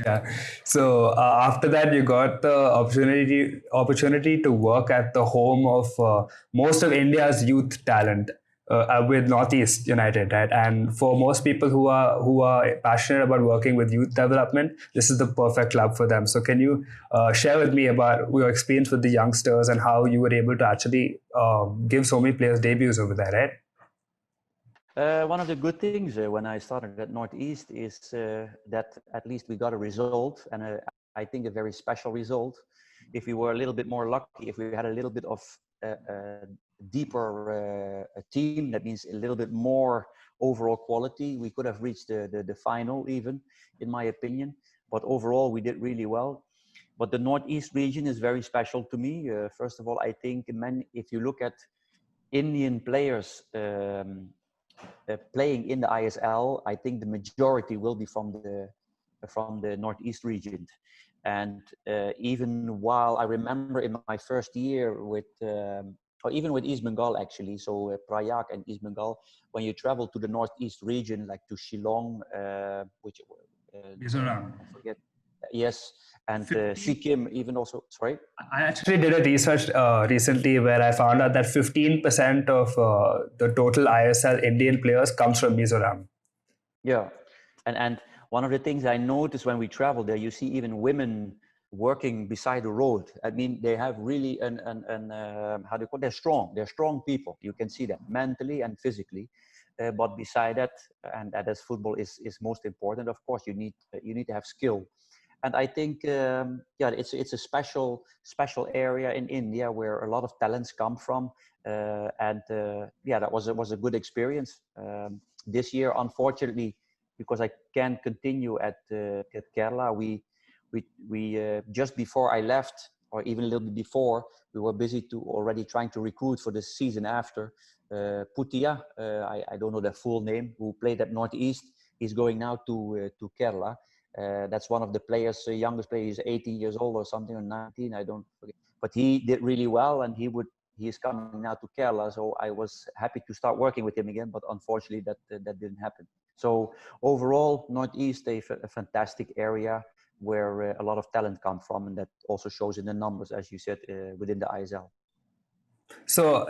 Yeah. So after that, you got the opportunity to work at the home of most of India's youth talent with Northeast United, right? And for most people who are passionate about working with youth development, this is the perfect club for them. So can you share with me about your experience with the youngsters and how you were able to actually give so many players debuts over there, right? One of the good things when I started at Northeast is that at least we got a result, and I think a very special result. If we were a little bit more lucky, if we had a little bit of deeper team, that means a little bit more overall quality, we could have reached the final even, in my opinion. But overall, we did really well. But the Northeast region is very special to me. First of all, I think if you look at Indian players playing in the ISL, I think the majority will be from the Northeast region. And even while I remember in my first year with, or even with East Bengal actually, so Prayak and East Bengal, when you travel to the Northeast region, like to Shillong, which Mizoram. I forget, yes, and 15 Sikkim, even also. Sorry. I actually did a research recently where I found out that 15% of the total ISL Indian players comes from Mizoram. Yeah, and one of the things I noticed when we travel there, you see even women working beside the road. I mean, they have really an how do you call it? They're strong. They're strong people. You can see that mentally and physically. But beside that, and that as football is most important. Of course, you need to have skill. And I think yeah, it's a special area in India where a lot of talents come from. And yeah, that was a good experience. This year, unfortunately, because I can't continue at Kerala, we just before I left, or even a little bit before, we were busy to already trying to recruit for the season after. Putia, I don't know the full name, who played at Northeast. He's going now to Kerala. That's one of the players, youngest player. He's 18 years old or something, or 19. I don't forget. But he did really well, and he is coming now to Kerala. So I was happy to start working with him again. But unfortunately, that didn't happen. So overall, Northeast a fantastic area where a lot of talent come from, and that also shows in the numbers, as you said, within the ISL. So